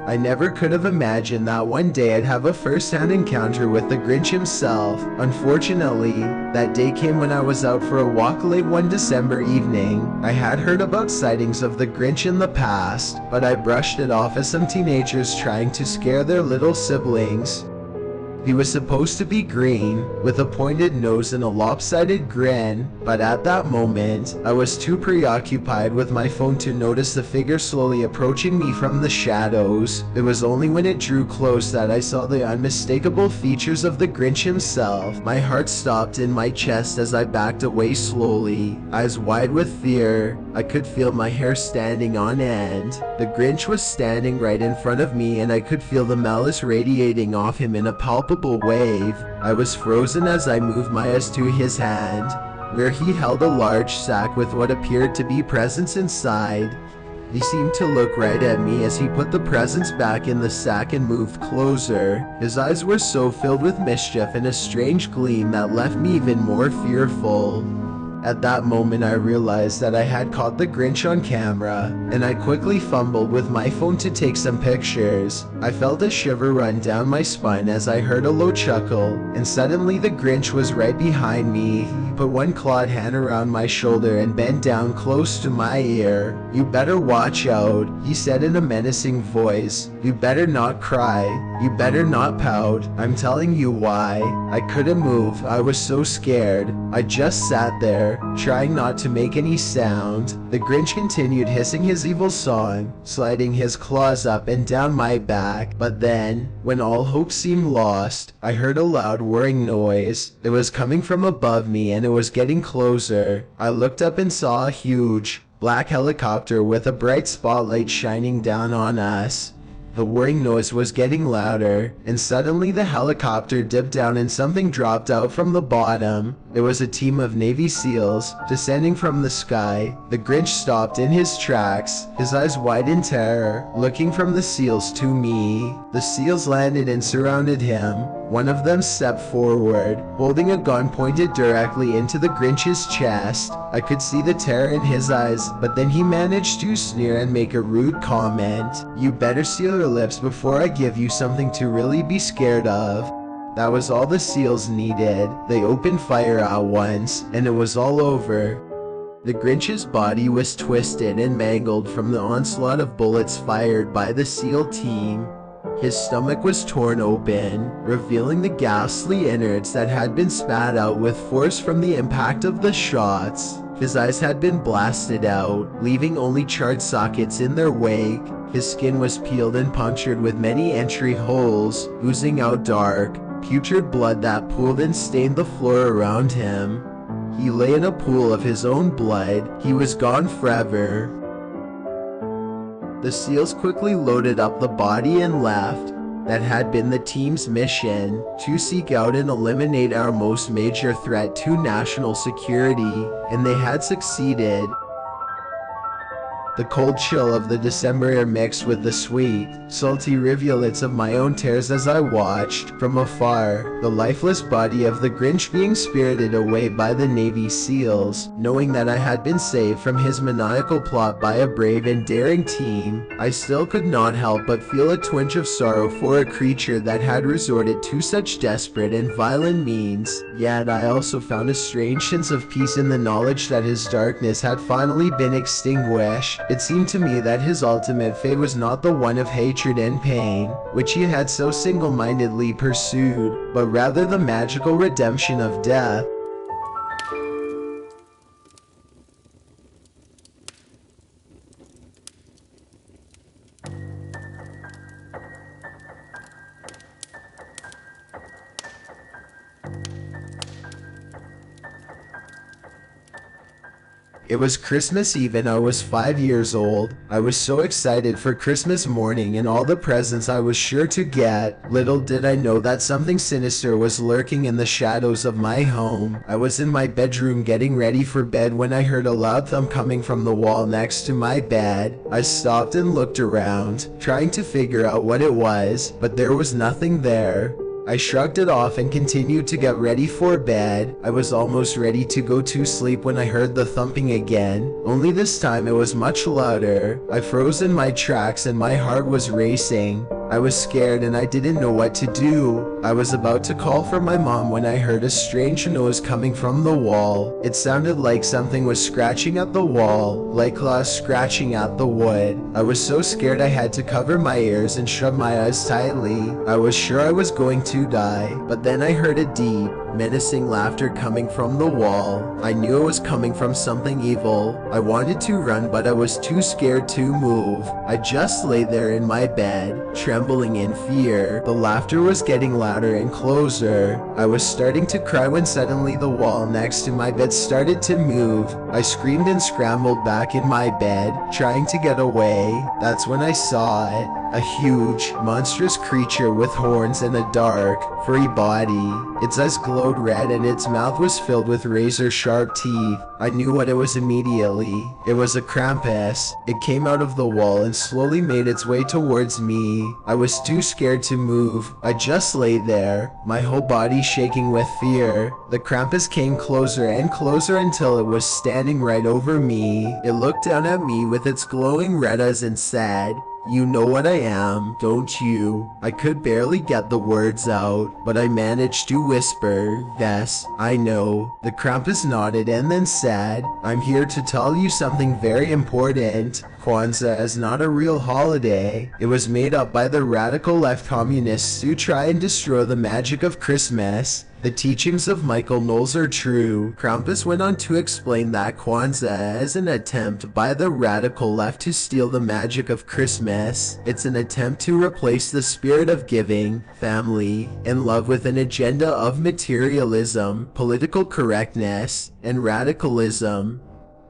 I never could have imagined that one day I'd have a first-hand encounter with the Grinch himself. Unfortunately, that day came when I was out for a walk late one December evening. I had heard about sightings of the Grinch in the past, but I brushed it off as some teenagers trying to scare their little siblings. He was supposed to be green, with a pointed nose and a lopsided grin, but at that moment, I was too preoccupied with my phone to notice the figure slowly approaching me from the shadows. It was only when it drew close that I saw the unmistakable features of the Grinch himself. My heart stopped in my chest as I backed away slowly, eyes wide with fear. I could feel my hair standing on end. The Grinch was standing right in front of me, and I could feel the malice radiating off him in a palpable wave. I was frozen as I moved my eyes to his hand, where he held a large sack with what appeared to be presents inside. He seemed to look right at me as he put the presents back in the sack and moved closer. His eyes were so filled with mischief and a strange gleam that left me even more fearful. At that moment I realized that I had caught the Grinch on camera, and I quickly fumbled with my phone to take some pictures. I felt a shiver run down my spine as I heard a low chuckle, and suddenly the Grinch was right behind me. He put one clawed hand around my shoulder and bent down close to my ear. "You better watch out," he said in a menacing voice. "You better not cry. You better not pout. I'm telling you why." I couldn't move. I was so scared. I just sat there, trying not to make any sound. The Grinch continued hissing his evil song, sliding his claws up and down my back. But then, when all hope seemed lost, I heard a loud whirring noise. It was coming from above me, and it was getting closer. I looked up and saw a huge, black helicopter with a bright spotlight shining down on us. The whirring noise was getting louder, and suddenly the helicopter dipped down and something dropped out from the bottom. It was a team of Navy SEALs, descending from the sky. The Grinch stopped in his tracks, his eyes wide in terror, looking from the SEALs to me. The SEALs landed and surrounded him. One of them stepped forward, holding a gun pointed directly into the Grinch's chest. I could see the terror in his eyes, but then he managed to sneer and make a rude comment. "You better seal your lips before I give you something to really be scared of." That was all the SEALs needed. They opened fire at once, and it was all over. The Grinch's body was twisted and mangled from the onslaught of bullets fired by the SEAL team. His stomach was torn open, revealing the ghastly innards that had been spat out with force from the impact of the shots. His eyes had been blasted out, leaving only charred sockets in their wake. His skin was peeled and punctured with many entry holes, oozing out dark, putrid blood that pooled and stained the floor around him. He lay in a pool of his own blood. He was gone forever. The SEALs quickly loaded up the body and left. That had been the team's mission, to seek out and eliminate our most major threat to national security, and they had succeeded. The cold chill of the December air mixed with the sweet, salty rivulets of my own tears as I watched, from afar, the lifeless body of the Grinch being spirited away by the Navy SEALs. Knowing that I had been saved from his maniacal plot by a brave and daring team, I still could not help but feel a twinge of sorrow for a creature that had resorted to such desperate and violent means. Yet I also found a strange sense of peace in the knowledge that his darkness had finally been extinguished. It seemed to me that his ultimate fate was not the one of hatred and pain, which he had so single-mindedly pursued, but rather the magical redemption of death. It was Christmas Eve and I was 5 years old. I was so excited for Christmas morning and all the presents I was sure to get. Little did I know that something sinister was lurking in the shadows of my home. I was in my bedroom getting ready for bed when I heard a loud thump coming from the wall next to my bed. I stopped and looked around, trying to figure out what it was, but there was nothing there. I shrugged it off and continued to get ready for bed. I was almost ready to go to sleep when I heard the thumping again, only this time it was much louder. I froze in my tracks and my heart was racing. I was scared and I didn't know what to do. I was about to call for my mom when I heard a strange noise coming from the wall. It sounded like something was scratching at the wall, like claws scratching at the wood. I was so scared I had to cover my ears and shut my eyes tightly. I was sure I was going to die, but then I heard a deep, menacing laughter coming from the wall. I knew it was coming from something evil. I wanted to run, but I was too scared to move. I just lay there in my bed, trembling in fear. The laughter was getting louder and closer. I was starting to cry when suddenly the wall next to my bed started to move. I screamed and scrambled back in my bed, trying to get away. That's when I saw it. A huge, monstrous creature with horns and a dark, furry body. Its eyes glowed red and its mouth was filled with razor-sharp teeth. I knew what it was immediately. It was a Krampus. It came out of the wall and slowly made its way towards me. I was too scared to move. I just lay there, my whole body shaking with fear. The Krampus came closer and closer until it was standing right over me. It looked down at me with its glowing red eyes and said, "You know what I am, don't you?" I could barely get the words out, but I managed to whisper, "Yes, I know." The Krampus nodded and then said, "I'm here to tell you something very important. Kwanzaa is not a real holiday. It was made up by the radical left communists to try and destroy the magic of Christmas. The teachings of Michael Knowles are true." Krampus went on to explain that Kwanzaa is an attempt by the radical left to steal the magic of Christmas. It's an attempt to replace the spirit of giving, family, and love with an agenda of materialism, political correctness, and radicalism.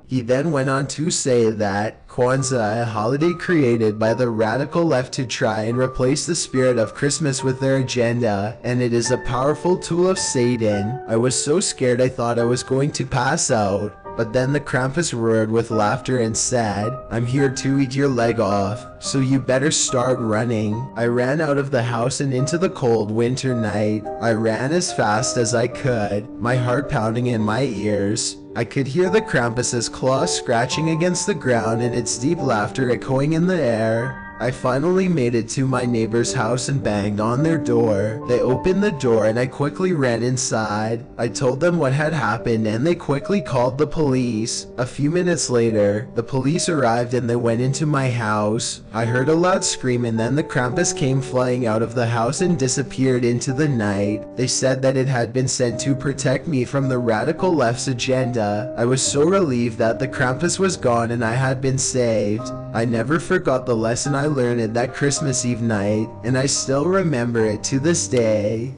He then went on to say that Kwanzaa, a holiday created by the radical left to try and replace the spirit of Christmas with their agenda, and it is a powerful tool of Satan. I was so scared I thought I was going to pass out. But then the Krampus roared with laughter and said, "I'm here to eat your leg off, so you better start running." I ran out of the house and into the cold winter night. I ran as fast as I could, my heart pounding in my ears. I could hear the Krampus's claws scratching against the ground and its deep laughter echoing in the air. I finally made it to my neighbor's house and banged on their door. They opened the door and I quickly ran inside. I told them what had happened and they quickly called the police. A few minutes later, the police arrived and they went into my house. I heard a loud scream and then the Krampus came flying out of the house and disappeared into the night. They said that it had been sent to protect me from the radical left's agenda. I was so relieved that the Krampus was gone and I had been saved. I never forgot the lesson I learned at that Christmas Eve night, and I still remember it to this day.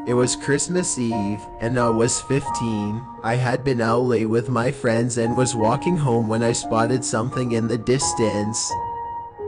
It was Christmas Eve, and I was 15. I had been out late with my friends and was walking home when I spotted something in the distance.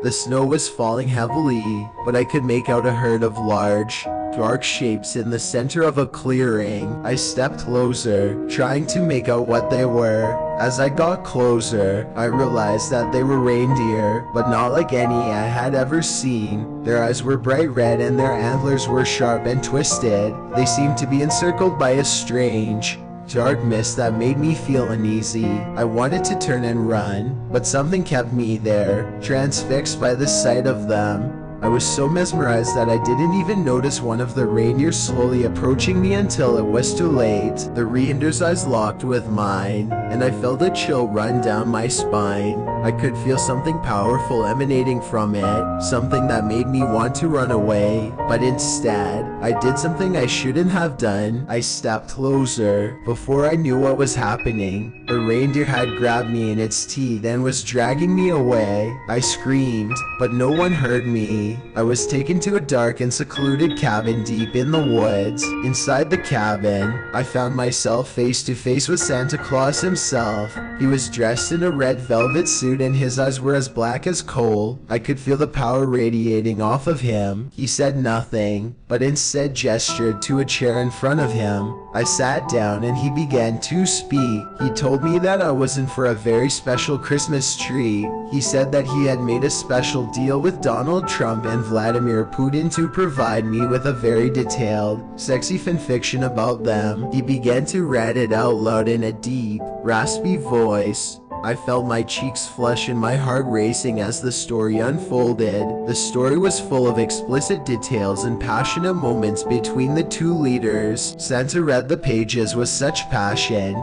The snow was falling heavily, but I could make out a herd of large, dark shapes in the center of a clearing. I stepped closer, trying to make out what they were. As I got closer, I realized that they were reindeer, but not like any I had ever seen. Their eyes were bright red and their antlers were sharp and twisted. They seemed to be encircled by a strange, dark mist that made me feel uneasy. I wanted to turn and run, but something kept me there, transfixed by the sight of them. I was so mesmerized that I didn't even notice one of the reindeers slowly approaching me until it was too late. The reindeer's eyes locked with mine, and I felt a chill run down my spine. I could feel something powerful emanating from it, something that made me want to run away, but instead, I did something I shouldn't have done. I stepped closer. Before I knew what was happening, the reindeer had grabbed me in its teeth and was dragging me away. I screamed, but no one heard me. me. I was taken to a dark and secluded cabin deep in the woods. Inside the cabin, I found myself face to face with Santa Claus himself. He was dressed in a red velvet suit and his eyes were as black as coal. I could feel the power radiating off of him. He said nothing, but instead gestured to a chair in front of him. I sat down and he began to speak. He told me that I was in for a very special Christmas treat. He said that he had made a special deal with Donald Trump and Vladimir Putin to provide me with a very detailed, sexy fanfiction about them. He began to read it out loud in a deep, raspy voice. I felt my cheeks flush and my heart racing as the story unfolded. The story was full of explicit details and passionate moments between the two leaders. Santa read the pages with such passion.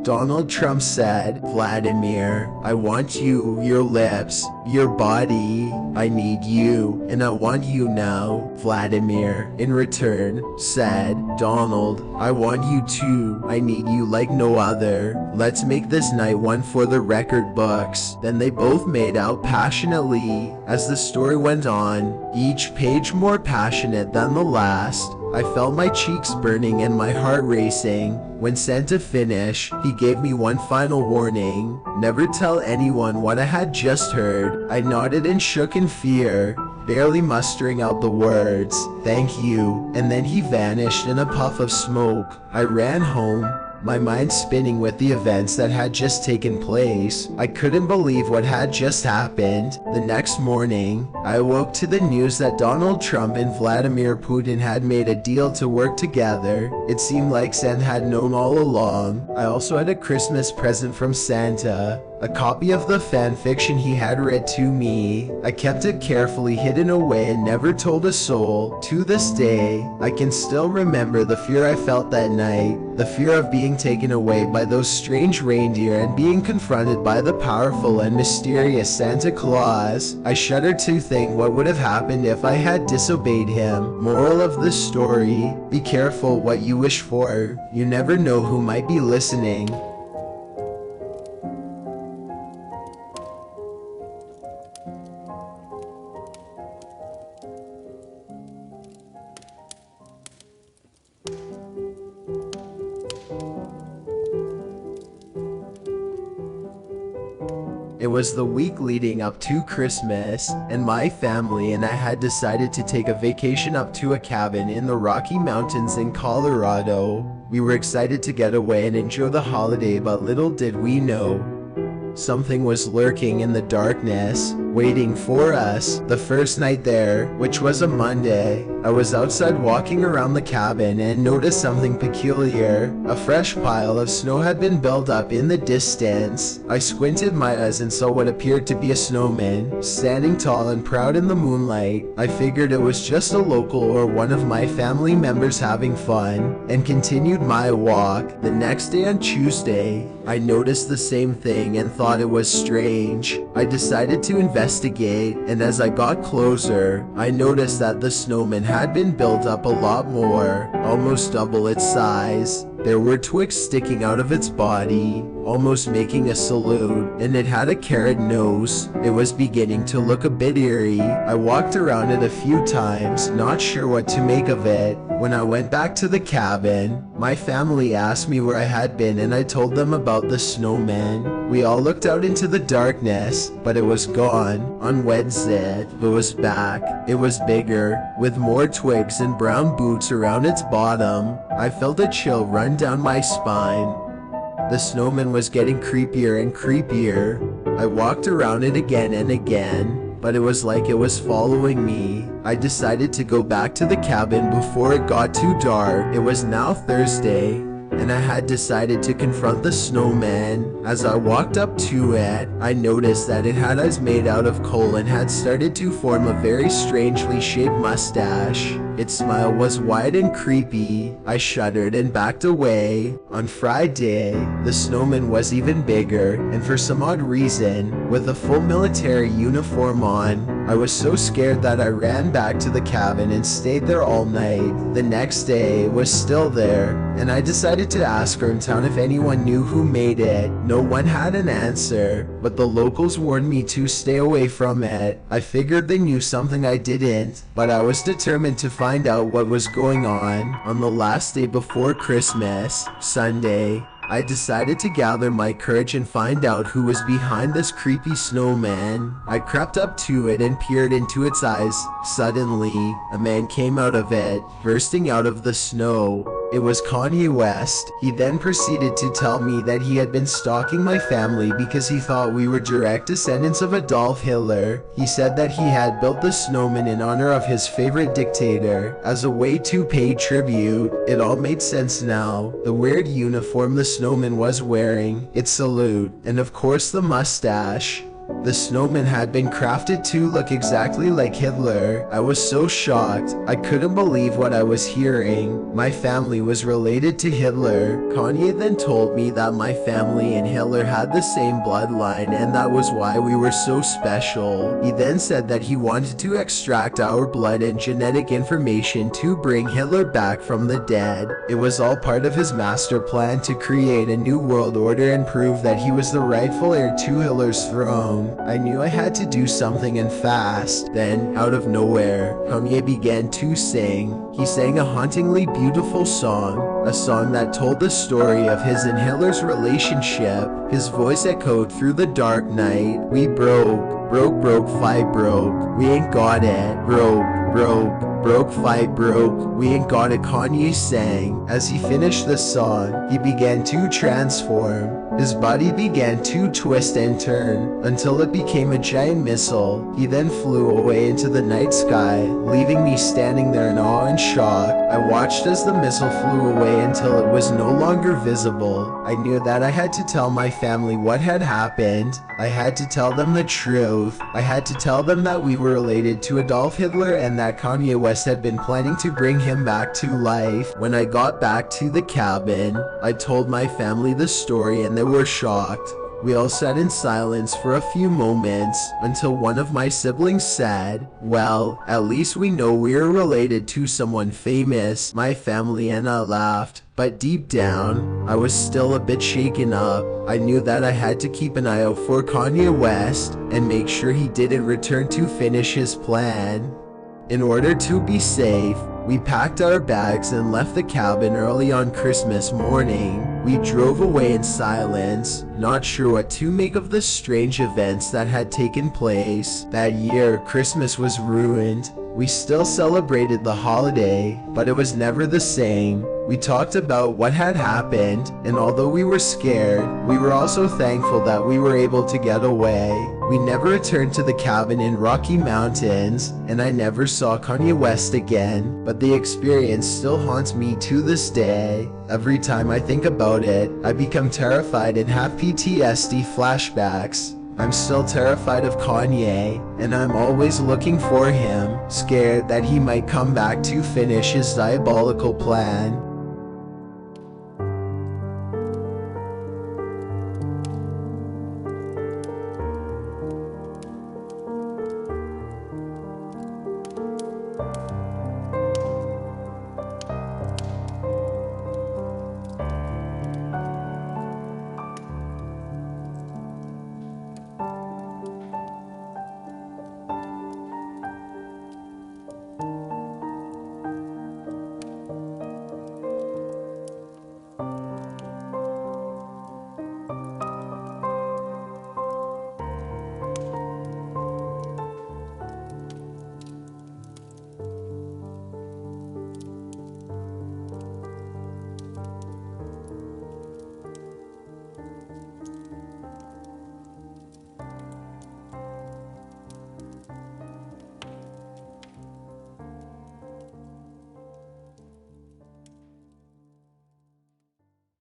Donald Trump said, "Vladimir, I want you, your lips, your body. I need you, and I want you now." Vladimir, in return, said, "Donald, I want you too. I need you like no other. Let's make this night one for the record books." Then they both made out passionately. As the story went on, each page more passionate than the last, I felt my cheeks burning and my heart racing. When Santa finished, he gave me one final warning: never tell anyone what I had just heard. I nodded and shook in fear, barely mustering out the words, "Thank you," and then he vanished in a puff of smoke. I ran home, my mind spinning with the events that had just taken place. I couldn't believe what had just happened. The next morning, I awoke to the news that Donald Trump and Vladimir Putin had made a deal to work together. It seemed like Santa had known all along. I also had a Christmas present from Santa, a copy of the fan fiction he had read to me. I kept it carefully hidden away and never told a soul. To this day, I can still remember the fear I felt that night, the fear of being taken away by those strange reindeer and being confronted by the powerful and mysterious Santa Claus. I shudder to think what would have happened if I had disobeyed him. Moral of this story: be careful what you wish for. You never know who might be listening. It was the week leading up to Christmas, and my family and I had decided to take a vacation up to a cabin in the Rocky Mountains in Colorado. We were excited to get away and enjoy the holiday, but little did we know, something was lurking in the darkness, waiting for us. The first night there, which was a Monday, I was outside walking around the cabin and noticed something peculiar. A fresh pile of snow had been built up in the distance. I squinted my eyes and saw what appeared to be a snowman, standing tall and proud in the moonlight. I figured it was just a local or one of my family members having fun, and continued my walk. The next day, on Tuesday, I noticed the same thing and thought it was strange. I decided to investigate, and as I got closer, I noticed that the snowman had been built up a lot more, almost double its size. There were twigs sticking out of its body, almost making a salute, and it had a carrot nose. It was beginning to look a bit eerie. I walked around it a few times, not sure what to make of it. When I went back to the cabin, my family asked me where I had been, and I told them about the snowman. We all looked out into the darkness, but it was gone. On Wednesday, it was back. It was bigger, with more twigs and brown boots around its bottom. I felt a chill run down my spine. The snowman was getting creepier and creepier. I walked around it again and again, but it was like it was following me. I decided to go back to the cabin before it got too dark. It was now Thursday, and I had decided to confront the snowman. As I walked up to it, I noticed that it had eyes made out of coal and had started to form a very strangely shaped mustache. Its smile was wide and creepy. I shuddered and backed away. On Friday, the snowman was even bigger, and for some odd reason, with a full military uniform on. I was so scared that I ran back to the cabin and stayed there all night. The next day, it was still there, and I decided decided to ask around town if anyone knew who made it. No one had an answer, but the locals warned me to stay away from it. I figured they knew something I didn't, but I was determined to find out what was going on. On the last day before Christmas, Sunday, I decided to gather my courage and find out who was behind this creepy snowman. I crept up to it and peered into its eyes. Suddenly, a man came out of it, bursting out of the snow. It was Kanye West. He then proceeded to tell me that he had been stalking my family because he thought we were direct descendants of Adolf Hitler. He said that he had built the snowman in honor of his favorite dictator, as a way to pay tribute. It all made sense now. The weird uniform the snowman was wearing, its salute, and of course the mustache. The snowman had been crafted to look exactly like Hitler. I was so shocked. I couldn't believe what I was hearing. My family was related to Hitler. Kanye then told me that my family and Hitler had the same bloodline and that was why we were so special. He then said that he wanted to extract our blood and genetic information to bring Hitler back from the dead. It was all part of his master plan to create a new world order and prove that he was the rightful heir to Hitler's throne. I knew I had to do something and fast. Then, out of nowhere, Kanye began to sing. He sang a hauntingly beautiful song, a song that told the story of his and Hitler's relationship. His voice echoed through the dark night. We broke, fight broke. We ain't got it. Broke, fight broke. We ain't got it, Kanye sang. As he finished the song, he began to transform. His body began to twist and turn until it became a giant missile. He then flew away into the night sky, leaving me standing there in awe and shock. I watched as the missile flew away until it was no longer visible. I knew that I had to tell my family what had happened. I had to tell them the truth. I had to tell them that we were related to Adolf Hitler and that Kanye West had been planning to bring him back to life. When I got back to the cabin, I told my family the story and they were shocked. We all sat in silence for a few moments until one of my siblings said, "Well, at least we know we're related to someone famous." My family and I laughed, but deep down, I was still a bit shaken up. I knew that I had to keep an eye out for Kanye West and make sure he didn't return to finish his plan. In order to be safe, we packed our bags and left the cabin early on Christmas morning. We drove away in silence, not sure what to make of the strange events that had taken place. That year, Christmas was ruined. We still celebrated the holiday, but it was never the same. We talked about what had happened, and although we were scared, we were also thankful that we were able to get away. We never returned to the cabin in Rocky Mountains, and I never saw Kanye West again, but the experience still haunts me to this day. Every time I think about it, I become terrified and have PTSD flashbacks. I'm still terrified of Kanye, and I'm always looking for him, scared that he might come back to finish his diabolical plan.